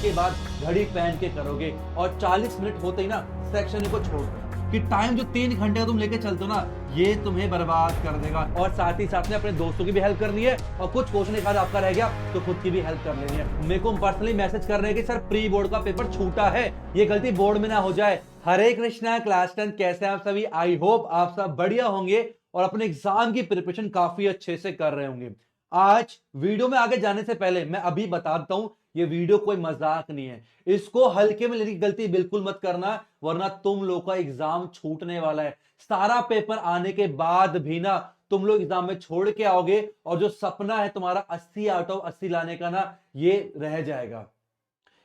के बाद घड़ी पहन के करोगे और 40 मिनट होते ही ना सेक्शन को छोड़ दो कि टाइम जो 3 घंटे का तुम लेके चलते हो ना ये तुम्हें बर्बाद कर देगा। और साथ ही साथ में अपने दोस्तों की भी हेल्प करनी है और कुछ क्वेश्चन एक आध आपका रह गया तो खुद की भी हेल्प कर लेनी है। मेरे को पर्सनली मैसेज कर रहे हैं कि सर प्री बोर्ड का पेपर छूटा है, ये गलती बोर्ड में ना हो जाए। हरे कृष्णा क्लास 10 कैसे आप सभी, आई होप आप सब बढ़िया होंगे और अपने एग्जाम की प्रिपरेशन काफी अच्छे से कर रहे होंगे। आज वीडियो में आगे जाने से पहले मैं अभी बताता हूं ये वीडियो कोई मजाक नहीं है, इसको हल्के में लेने की गलती बिल्कुल मत करना वरना तुम लोग का एग्जाम छूटने वाला है। सारा पेपर आने के बाद भी ना तुम लोग एग्जाम में छोड़ के आओगे और जो सपना है तुम्हारा 80 आउट ऑफ 80 लाने का ना ये रह जाएगा।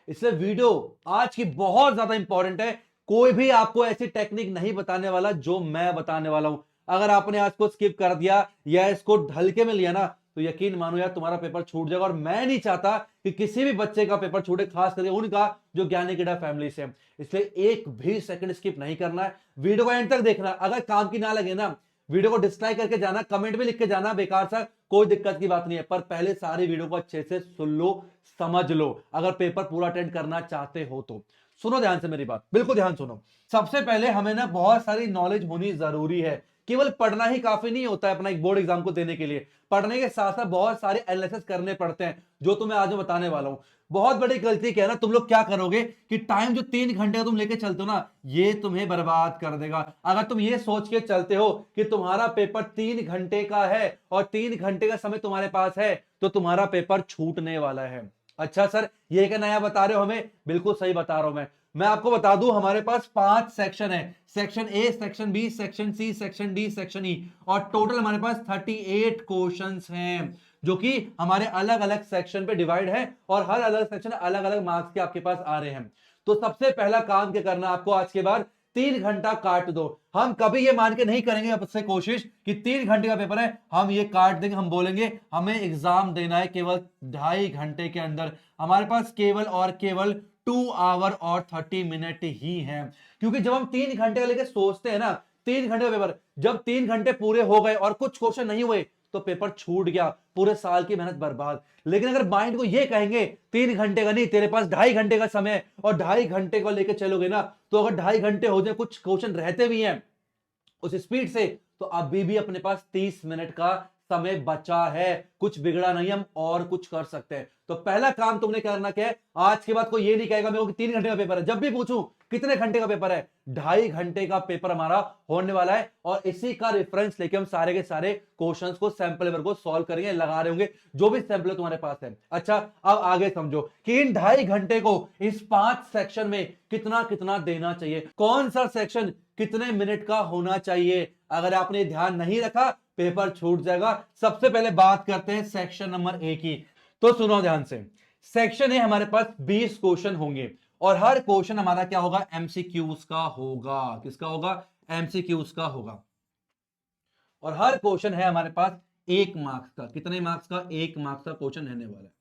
इसलिए वीडियो आज की बहुत ज्यादा इंपॉर्टेंट है। कोई भी आपको ऐसी टेक्निक नहीं बताने वाला जो मैं बताने वाला हूं। अगर आपने आज को स्किप कर दिया या इसको हल्के में लिया ना तो यकीन मानो यार तुम्हारा पेपर छूट जाएगा। और मैं नहीं चाहता कि किसी भी बच्चे का पेपर छूटे, खास करके उनका जो ज्ञानी किडा फैमिली से है। इसलिए एक भी सेकंड स्किप नहीं करना है, वीडियो को एंड तक देखना। अगर काम की ना लगे ना वीडियो को डिसलाइक करके जाना, कमेंट भी लिख के जाना, बेकार सा कोई दिक्कत की बात नहीं है। पर पहले सारी वीडियो को अच्छे से सुन लो, समझ लो। अगर पेपर पूरा अटेंड करना चाहते हो तो सुनो ध्यान से मेरी बात, बिल्कुल ध्यान सुनो। सबसे पहले हमें ना बहुत सारी नॉलेज होनी जरूरी है। केवल पढ़ना ही काफी नहीं होता है अपना एक बोर्ड एग्जाम को देने के लिए। पढ़ने के साथ साथ बहुत सारे एनालिसिस करने पड़ते हैं जो तुम्हें आज मैं बताने वाला हूं। बहुत बड़ी गलती क्या है ना, तुम लोग क्या करोगे कि टाइम जो 3 घंटे का तुम लेके चलते हो ना ये तुम्हें बर्बाद कर देगा। अगर तुम ये सोच के चलते हो कि तुम्हारा पेपर 3 घंटे का है और 3 घंटे का समय तुम्हारे पास है तो तुम्हारा पेपर छूटने वाला है। अच्छा सर ये क्या नया बता रहे हो हमें, बिल्कुल सही बता रहा हूं मैं आपको बता दूं हमारे पास 5 सेक्शन है, section A, section B, section C, section D, section E. और टोटल हमारे पास 38 क्वेश्चंस हैं जो कि हमारे अलग अलग सेक्शन पे डिवाइड है और हर अलग सेक्शन अलग अलग मार्क्स के आपके पास आ रहे हैं। तो सबसे पहला काम क्या करना आपको, आज के बाद 3 घंटा काट दो। हम कभी ये मान के नहीं करेंगे आपसे कोशिश कि 3 घंटे का पेपर है हम ये काट देंगे। हम बोलेंगे हमें एग्जाम देना है केवल 2.5 घंटे के अंदर। हमारे पास केवल और केवल 2 आवर और 30 मिनट ही हैं। क्योंकि जब हम 3 घंटे का लेके सोचते हैं ना 3 घंटे का पेपर, जब 3 घंटे पूरे हो गए और कुछ क्वेश्चन नहीं हुए तो पेपर छूट गया, पूरे साल की मेहनत बर्बाद। लेकिन अगर माइंड को ये कहेंगे 3 घंटे का नहीं, तेरे पास 2.5 घंटे का समय है और 2.5 घंटे को लेके चलोगे ना तो अगर 2.5 घंटे हो जाए, कुछ क्वेश्चन रहते भी हैं उस स्पीड से, तो अभी भी अपने पास 30 मिनट का समय बचा है। कुछ बिगड़ा नहीं, हम और कुछ कर सकते हैं। तो पहला काम तुमने करना क्या है, आज के बाद कोई ये नहीं कहेगा मेरे को 3 घंटे का पेपर है। जब भी पूछूं कितने घंटे का पेपर है, 2.5 घंटे का पेपर हमारा होने वाला है। और इसी का रेफरेंस लेके हम सारे के सारे क्वेश्चंस को, सैंपल पेपर को सॉल्व करेंगे, लगा रहे होंगे जो भी सैंपल तुम्हारे पास है। अच्छा अब आगे समझो कि इन 2.5 घंटे को इस 5 सेक्शन में कितना कितना देना चाहिए, कौन सा सेक्शन कितने मिनट का होना चाहिए। अगर आपने ध्यान नहीं रखा पेपर छूट जाएगा। सबसे पहले बात करते हैं सेक्शन नंबर ए की। तो सुनो ध्यान से, सेक्शन ए हमारे पास 20 क्वेश्चन होंगे और हर क्वेश्चन हमारा क्या होगा, एमसीक्यूज का होगा। किसका होगा, एमसीक्यूज का होगा। और हर क्वेश्चन है हमारे पास 1 मार्क्स का। कितने मार्क्स का, 1 मार्क्स का क्वेश्चन रहने वाला है।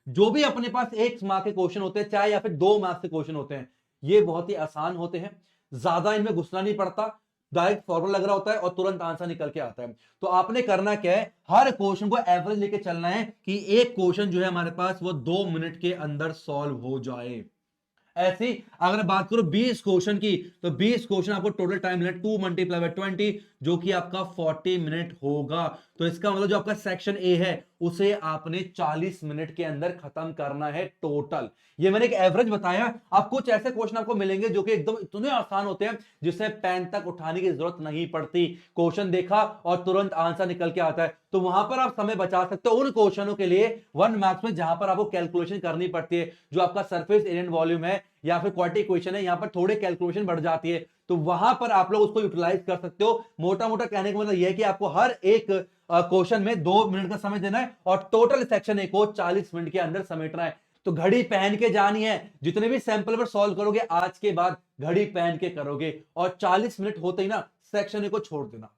जो भी अपने पास 1 मार्क्स के क्वेश्चन होते हैं चाहे या फिर 2 मार्क्स के क्वेश्चन होते हैं, ये बहुत ही आसान होते हैं, ज्यादा इनमें घुसना नहीं पड़ता, डायरेक्ट फॉर्मूला लग रहा होता है और तुरंत आंसर निकल के आता है। तो आपने करना क्या है, हर क्वेश्चन को एवरेज लेके चलना है कि एक क्वेश्चन जो है हमारे पास वो 2 मिनट के अंदर सॉल्व हो जाए। ऐसी अगर बात करो 20 क्वेश्चन की तो 20 क्वेश्चन आपको total time minute 2 multiply by 20 जो कि आपका 40 मिनट होगा। तो इसका मतलब जो आपका सेक्शन ए है उसे आपने 40 मिनट के अंदर खत्म करना है टोटल। ये मैंने एक एवरेज बताया। अब कुछ ऐसे क्वेश्चन आपको मिलेंगे जो कि एकदम इतने आसान होते हैं जिससे पेन तक उठाने की जरूरत नहीं पड़ती, क्वेश्चन देखा और तुरंत आंसर निकल के आता है। तो वहां पर आप समय बचा सकते हो उन क्वेश्चनों के लिए 1 मार्क्स में जहां पर आपको कैलकुलेशन करनी पड़ती है। जो आपका सरफेस एरिया वॉल्यूम है या फिर क्वाड्रेटिक इक्वेशन है, यहां पर थोड़े कैलकुलेशन बढ़ जाती है। तो वहां पर आप लोग उसको यूटिलाइज कर सकते हो। मोटा मोटा कहने का मतलब यह है कि आपको हर एक क्वेश्चन में 2 मिनट का समय देना है और टोटल सेक्शन ए को 40 मिनट के अंदर समेटना है। तो घड़ी पहन के जानी है, जितने भी सैंपल पर सॉल्व करोगे आज के बाद घड़ी पहन के करोगे और 40 मिनट होते ही ना सेक्शन ए को छोड़ देना।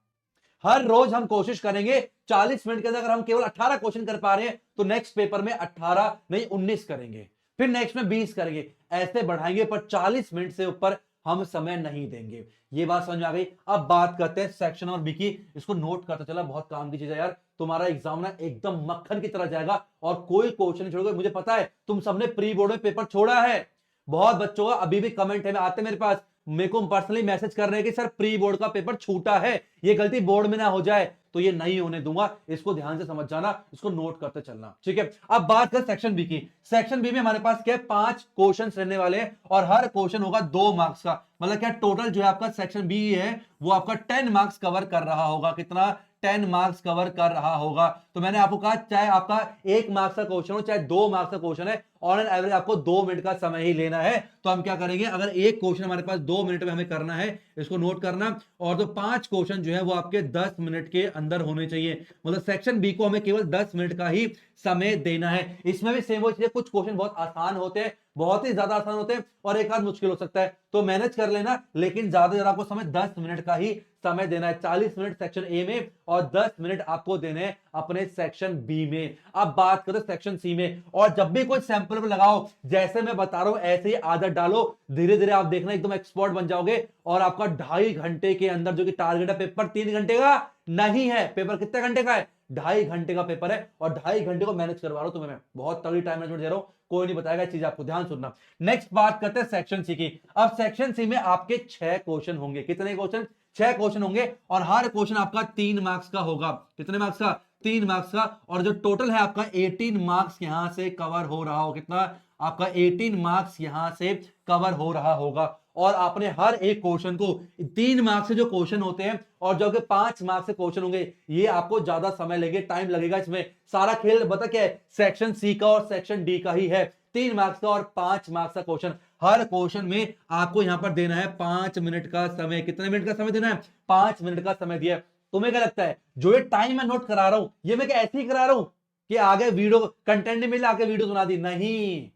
हर रोज हम कोशिश करेंगे 40 मिनट के अंदर अगर हम केवल 18 क्वेश्चन कर पा रहे हैं तो नेक्स्ट पेपर में 18 नहीं 19 करेंगे, फिर नेक्स्ट में 20 करेंगे, ऐसे बढ़ाएंगे पर 40 मिनट से ऊपर हम समय नहीं देंगे। ये बात समझ आ गई। अब बात करते हैं सेक्शन और बी की। इसको नोट करते चला, बहुत काम की चीज है यार, तुम्हारा एग्जाम ना एकदम मक्खन की तरह जाएगा और कोई क्वेश्चन नहीं छोड़ोगे। मुझे पता है तुम सबने प्री बोर्ड में पेपर छोड़ा है, बहुत बच्चों का अभी भी कमेंट है, आते मेरे पास, मेरे को पर्सनली मैसेज कर रहे हैं कि सर प्री बोर्ड का पेपर छूटा है, ये गलती बोर्ड में ना हो जाए, तो ये नहीं होने दूंगा। इसको ध्यान से समझ जाना, इसको नोट करते चलना, ठीक है। अब बात कर सेक्शन बी की। सेक्शन बी में हमारे पास क्या है, 5 क्वेश्चंस रहने वाले हैं और हर क्वेश्चन होगा 2 मार्क्स का। मतलब क्या टोटल जो है आपका सेक्शन बी है वो आपका 10 मार्क्स कवर कर रहा होगा। कितना? 10 मार्क्स कवर कर रहा होगा। तो मैंने आपको कहा चाहे आपका 1 मार्क्स का क्वेश्चन हो चाहे 2 मार्क्स का क्वेश्चन है, ऑन एन एवरेज आपको 2 मिनट का समय ही लेना है। तो हम क्या करेंगे, अगर एक क्वेश्चन हमारे पास 2 मिनट में हमें करना है, इसको नोट करना, और तो 5 क्वेश्चन जो है वो आपके 10 मिनट के अंदर होने चाहिए। मतलब सेक्शन बी को हमें केवल 10 मिनट का ही समय देना है। इसमें भी सेम वो चीज है, कुछ क्वेश्चन बहुत आसान होते हैं, बहुत ही ज्यादा आसान होते हैं, और एक आध मुश्किल हो सकता है, तो मैनेज कर लेना, लेकिन ज्यादा से ज्यादा आपको समय 10 मिनट का ही समय देना है। 40 मिनट सेक्शन ए में और 10 मिनट आपको देने हैं अपने सेक्शन बी में। अब बात करो सेक्शन सी में, और जब भी कोई सैंपल में लगाओ, जैसे मैं बता रहा हूं ऐसे ही आदत डालो, धीरे धीरे आप देखना एकदम एक्सपर्ट बन जाओगे। और आपका 2.5 घंटे के अंदर जो कि टारगेट है, पेपर 3 घंटे का नहीं है, पेपर कितने घंटे का है, 2.5 घंटे का पेपर है, और 2.5 घंटे को मैनेज करवा रहा हूं तुम्हें मैं, बहुत तगड़ी टाइम मैनेजमेंट दे रहा हूं, कोई नहीं बताएगा चीज, आपको ध्यान सुनना। नेक्स्ट बात करते हैं सेक्शन सी की। अब सेक्शन सी में आपके 6 क्वेश्चन होंगे। कितने क्वेश्चन? 6 क्वेश्चन होंगे, और हर क्वेश्चन आपका 3 मार्क्स का होगा। कितने मार्क्स का? 3 मार्क्स का। और जो टोटल है आपका 18 मार्क्स यहां से कवर हो रहा हो। कितना? आपका 18 मार्क्स यहां से कवर हो रहा होगा। और आपने हर एक क्वेश्चन को 3 मार्क्स से जो क्वेश्चन होते हैं और जो कि 5 मार्क्स से क्वेश्चन होंगे, ये आपको ज्यादा समय लगेगा, टाइम लगेगा। इसमें सारा खेल बता क्या है, सेक्शन सी का और सेक्शन डी का ही है। 3 मार्क्स का और 5 मार्क्स का क्वेश्चन, हर क्वेश्चन में आपको यहां पर देना है 5 मिनट का समय। कितने मिनट का समय देना है? 5 मिनट का समय दिया है। तुम्हें क्या लगता है, जो ये टाइम मैं नोट करा रहा हूं, ये मैं क्या ऐसे ही करा रहा हूं कि आगे वीडियो कंटेंट नहीं मिला, आगे वीडियो सुना दी? नहीं,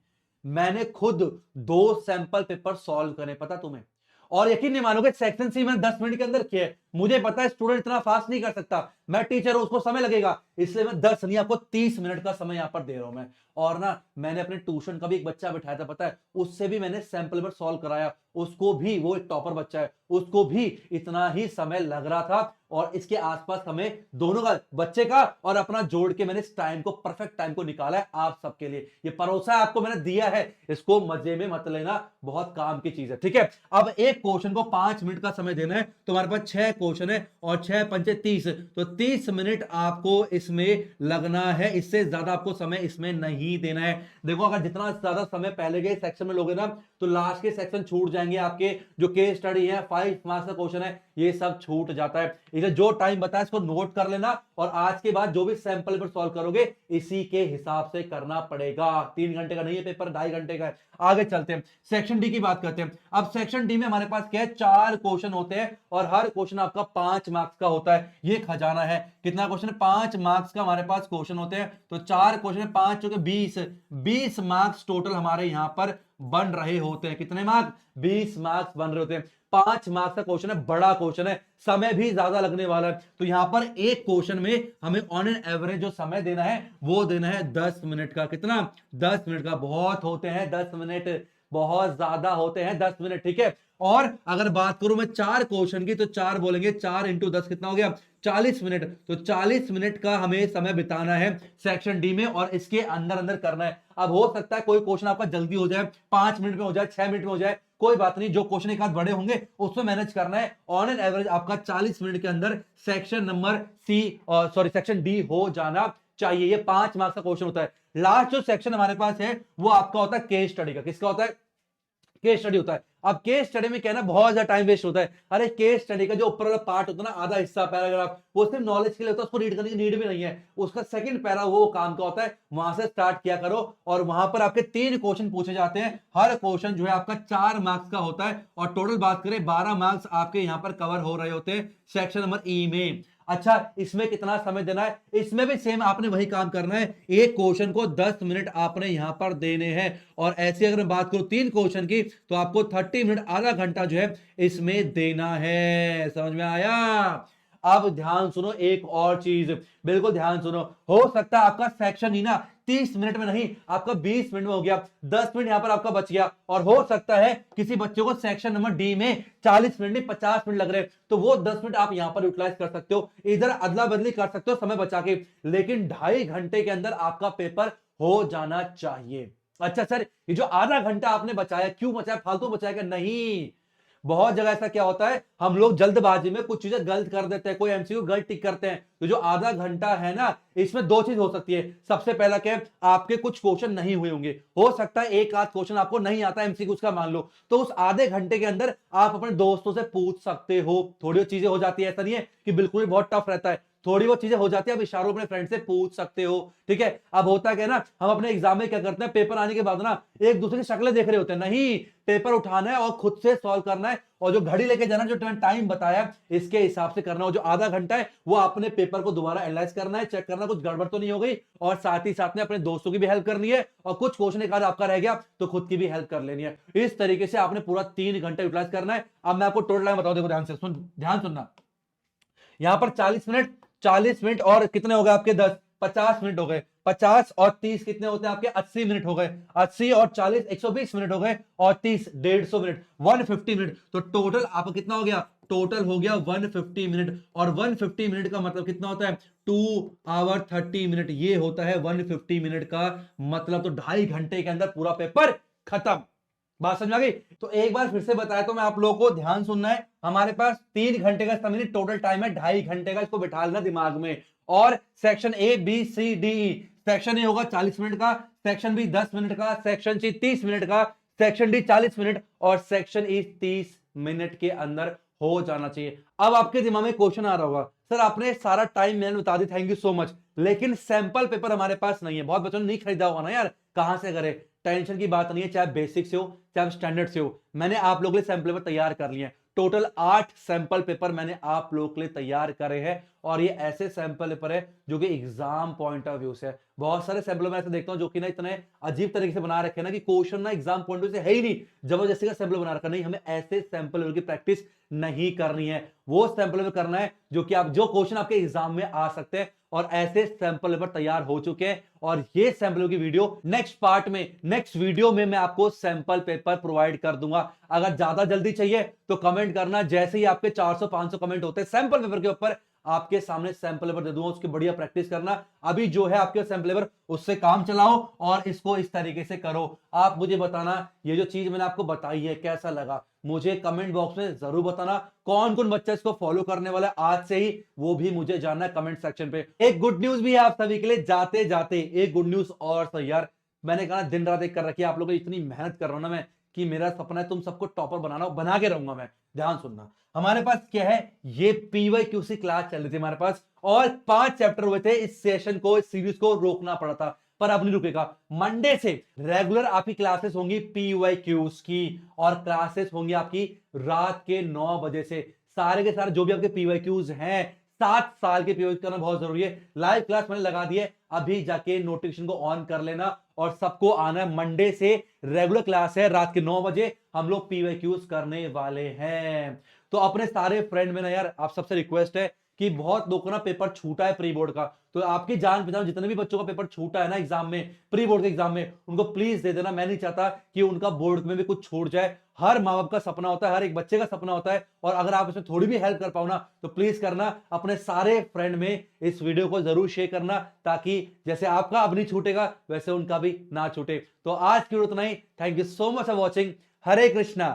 मैंने खुद 2 सैंपल पेपर सॉल्व करे, पता तुम्हें। और यकीन नहीं मानोगे, सेक्शन सी मैंने 10 मिनट के अंदर किया है। मुझे पता है स्टूडेंट इतना फास्ट नहीं कर सकता, मैं टीचर हूं, उसको समय लगेगा, इसलिए मैं 10 नहीं आपको 30 मिनट का समय यहां पर दे रहा हूं मैं। और ना, मैंने अपने ट्यूशन का भी एक बच्चा बिठाया था, पता है, उससे भी मैंने सैंपल पेपर सॉल्व कराया, उसको भी, वो एक टॉपर बच्चा है, उसको भी इतना ही समय लग रहा था। और इसके आसपास हमें दोनों का, बच्चे का और अपना जोड़ के, मैंने इस टाइम को, परफेक्ट टाइम को निकाला है आप सबके लिए। ये परोसा आपको मैंने दिया है, इसको मजे में मत लेना, बहुत काम की चीज है, ठीक है। अब एक क्वेश्चन को 5 मिनट का समय देना है, तुम्हारे पास 6 क्वेश्चन है, और 6 पंचे 30, तो 30 मिनट आपको इसमें लगना है, इससे ज्यादा आपको समय इसमें नहीं देना है। देखो, अगर जितना ज्यादा समय पहले के सेक्शन में लोगे ना, तो लास्ट के सेक्शन छूट जाएंगे आपके। जो केस स्टडी है, 5 मार्क्स का क्वेश्चन है, ये सब छूट जाता है। इसे जो टाइम बताया इसको नोट कर लेना, और आज के बाद जो भी सैंपल पर सॉल्व करोगे, इसी के हिसाब से करना पड़ेगा। 3 घंटे का नहीं है पेपर, 2.5 घंटे का है। आगे चलते हैं, सेक्शन डी की बात करते हैं। अब सेक्शन डी में हमारे पास क्या है, 4 क्वेश्चन होते हैं, और हर क्वेश्चन आपका 5 मार्क्स का होता है। ये खजाना है, कितना क्वेश्चन है, 5 मार्क्स का हमारे पास क्वेश्चन होते हैं। तो 4 क्वेश्चन, 5 चौके 20 मार्क्स टोटल हमारे यहां पर बन रहे होते हैं। कितने मार्क्स? 20 मार्क्स बन रहे होते हैं। 5 मार्क्स का क्वेश्चन है, बड़ा क्वेश्चन है, समय भी ज्यादा लगने वाला है। तो यहां पर एक क्वेश्चन में हमें ऑन एन एवरेज जो समय देना है, वो देना है 10 मिनट का। कितना? 10 मिनट का। बहुत होते हैं 10 मिनट, बहुत ज्यादा होते हैं 10 मिनट, ठीक है। और अगर बात करूं मैं 4 क्वेश्चन की, तो 4 बोलेंगे, 4 इंटू 10 कितना हो गया, 40 मिनट। तो 40 मिनट का हमें समय बिताना है सेक्शन डी में, और इसके अंदर अंदर करना है। अब हो सकता है कोई क्वेश्चन आपका जल्दी हो जाए, 5 मिनट में हो जाए, 6 मिनट में हो जाए, कोई बात नहीं। जो क्वेश्चन एक आध बड़े होंगे उसमें मैनेज करना है। ऑन एन एवरेज आपका 40 मिनट के अंदर section number C, sorry section D हो जाना चाहिए। ये 5 मार्क्स का क्वेश्चन होता है। लास्ट जो सेक्शन हमारे पास है, वो आपका होता है केस स्टडी का। किसका होता है? केस स्टडी होता है। अब केस स्टडी में क्या है ना, बहुत ज्यादा टाइम वेस्ट होता है। अरे केस स्टडी का जो ऊपर वाला पार्ट होता है ना, आधा हिस्सा पैराग्राफ, वो सिर्फ नॉलेज के लिए होता है, उसको रीड करने की नीड भी नहीं है। उसका सेकंड पैरा वो काम का होता है, वहां से स्टार्ट किया करो। और वहां पर आपके 3 क्वेश्चन पूछे जाते हैं, हर क्वेश्चन जो है आपका 4 मार्क्स का होता है, और टोटल बात करें 12 मार्क्स आपके यहां पर कवर हो रहे होते हैं सेक्शन नंबर ई में। अच्छा, इसमें कितना समय देना है? इसमें भी सेम आपने वही काम करना है। एक क्वेश्चन को 10 मिनट आपने यहां पर देने हैं, और ऐसे अगर मैं बात करूं 3 क्वेश्चन की, तो आपको 30 मिनट, आधा घंटा जो है इसमें देना है। समझ में आया? अब ध्यान सुनो एक और चीज, बिल्कुल ध्यान सुनो। हो सकता है आपका सेक्शन ही ना 30 मिनट में नहीं, आपका 20 मिनट में हो गया, 10 मिनट यहां पर आपका बच गया। और हो सकता है किसी बच्चे को सेक्शन नंबर डी में 40 मिनट नहीं 50 मिनट लग रहे, तो वो 10 मिनट आप यहां पर यूटिलाइज कर सकते हो, इधर अदला बदली कर सकते हो समय बचा के, लेकिन 2.5 घंटे के अंदर आपका पेपर हो जाना चाहिए। अच्छा सर, ये जो आधा घंटा आपने बचाया, क्यों बचाया, फालतू बचाया? नहीं, बहुत जगह ऐसा क्या होता है, हम लोग जल्दबाजी में कुछ चीजें गलत कर देते हैं, कोई एमसीक्यू गलत टिक करते हैं। तो जो आधा घंटा है ना, इसमें दो चीज हो सकती है। सबसे पहला क्या है, आपके कुछ क्वेश्चन नहीं हुए होंगे, हो सकता है एक आध क्वेश्चन आपको नहीं आता एमसीक्यू का, मान लो, तो उस आधे घंटे के अंदर आप अपने दोस्तों से पूछ सकते हो। थोड़ी चीजें हो जाती है, ऐसा नहीं है कि बिल्कुल ही बहुत टफ रहता है, थोड़ी बहुत चीजें हो जाती है, अब इशारों अपने फ्रेंड से पूछ सकते हो। ठीक है, अब होता क्या है ना, हम अपने एग्जाम में क्या करते हैं, पेपर आने के बाद ना एक दूसरे की शक्लें देख रहे होते हैं, नहीं, पेपर उठाना है और खुद से सॉल्व करना है, और जो घड़ी लेके जाना, जो टाइम बताया इसके हिसाब से करना है। जो आधा घंटा है वो अपने पेपर को दोबारा एनालाइज करना है, चेक करना कुछ गड़बड़ तो नहीं हो गई, और साथ ही साथ में अपने दोस्तों की भी हेल्प करनी है, और कुछ क्वेश्चन एक आध आपका रह गया तो खुद की भी हेल्प कर लेनी है। इस तरीके से आपने पूरा 3 घंटा यूटिलाइज करना है। अब मैं आपको टोटल टाइम बताऊं, देखो ध्यान से ध्यान सुनना। यहां पर 40 मिनट और कितने हो गए आपके 10, 50 मिनट हो गए, 50 और 30 कितने होते हैं आपके 80 मिनट हो गए, 80 और 40 120 मिनट हो गए, और 30 150 मिनट 150 मिनट। तो टोटल आपका कितना हो गया, टोटल हो गया 150 मिनट, और 150 मिनट का मतलब कितना होता है 2 आवर 30 मिनट, ये होता है 150 मिनट का मतलब। तो 2.5 घंटे के अंदर पूरा पेपर खत्म। बात समझ आ गई? तो एक बार फिर से बताया, तो मैं आप लोगों को ध्यान सुनना है। हमारे पास 3 घंटे का समय, टोटल टाइम है 2.5 घंटे का, इसको बिठा लेना दिमाग में। और section A B C D E, section A होगा 40 मिनट का, सेक्शन बी 10 मिनट का, सेक्शन सी 30 मिनट का, सेक्शन डी 40 मिनट, और सेक्शन ई 30 मिनट के अंदर हो जाना चाहिए। अब आपके दिमाग में क्वेश्चन आ रहा होगा, सर आपने सारा टाइम मैंने बता दी, थैंक यू सो मच, लेकिन सैंपल पेपर हमारे पास नहीं है। बहुत बच्चों ने नहीं खरीदा होगा ना यार, कहां से करें? टेंशन की बात नहीं है, चाहे बेसिक से हो चाहे स्टैंडर्ड से हो, मैंने आप लोगों के लिए सैंपल पेपर तैयार कर लिए हैं। टोटल 8 सैंपल पेपर मैंने आप लोगों के लिए तैयार करे हैं, और ये ऐसे सैंपल पेपर है जो कि एग्जाम पॉइंट ऑफ व्यू से है। बहुत सारे सैंपल मैं ऐसे देखता हूं जो कि ना इतने अजीब तरीके से बना रखे हैं ना कि क्वेश्चन ना एग्जाम पॉइंट ऑफ व्यू से है ही नहीं, जबरदस्ती का सैंपल बना रखा। नहीं, हमें ऐसे सैंपल पेपर की प्रैक्टिस नहीं करनी है, वो सैंपल पेपर करना है जो कि आप जो क्वेश्चन आपके एग्जाम में आ सकते हैं, और ऐसे सैंपल पेपर तैयार हो चुके हैं। और ये सैंपल की वीडियो नेक्स्ट पार्ट में, नेक्स्ट वीडियो में मैं आपको सैंपल पेपर प्रोवाइड कर दूंगा। अगर ज्यादा जल्दी चाहिए तो कमेंट करना, जैसे ही आपके 400-500 कमेंट होते हैं सैंपल पेपर के ऊपर, आपके सामने सैंपल पेपर दे दूंगा, उसकी बढ़िया प्रैक्टिस करना। अभी जो है आपके सैंपल पेपर, उससे काम चलाओ और इसको इस तरीके से करो। आप मुझे बताना ये जो चीज मैंने आपको बताई है कैसा लगा, मुझे कमेंट बॉक्स में जरूर बताना। कौन कौन बच्चा इसको फॉलो करने वाला है आज से ही, वो भी मुझे जानना है कमेंट सेक्शन पे। एक गुड न्यूज भी है आप सभी के लिए, जाते जाते एक गुड न्यूज और। तो यार मैंने कहा दिन रात एक कर रखी है, आप लोगों की इतनी मेहनत कर रहा हूं ना मैं, कि मेरा सपना है तुम सबको टॉपर बनाना, बना के रहूंगा मैं। ध्यान सुनना, हमारे पास क्या है, ये पीवाईक्यूसी क्लास चल रही थी हमारे पास, और 5 चैप्टर हुए थे। इस सेशन को, इस सीरीज को रोकना पड़ा था, पर अब नहीं रुकेगा। मंडे से रेगुलर आपकी क्लासेस होंगी पीवाईक्यूज की, और क्लासेस होंगी आपकी रात के 9 बजे से। सारे के सारे जो भी आपके पीवाईक्यूज हैं, 7 साल के पीवाईक्यूज करना बहुत जरूरी है। लाइव क्लास मैंने लगा दी है, अभी जाके नोटिफिकेशन को ऑन कर लेना, और सबको आना है। मंडे से रेगुलर क्लास है, रात के 9 बजे हम लोग पीवाईक्यूज करने वाले हैं। तो अपने सारे फ्रेंड में ना यार, आप सबसे रिक्वेस्ट है कि बहुत लोगों को ना पेपर छूटा है प्री बोर्ड का, तो आपकी जान पहचान जितने भी बच्चों का पेपर छूटा है ना एग्जाम में, प्री बोर्ड के एग्जाम में, उनको प्लीज दे देना। मैं नहीं चाहता कि उनका बोर्ड में भी कुछ छूट जाए। हर माँ बाप का सपना होता है, हर एक बच्चे का सपना होता है, और अगर आप इसमें थोड़ी भी हेल्प कर पाओ ना, तो प्लीज करना। अपने सारे फ्रेंड में इस वीडियो को जरूर शेयर करना, ताकि जैसे आपका अब नहीं छूटेगा वैसे उनका भी ना छूटे। तो आज की उतना ही। Thank you so much for watching. Hare Krishna.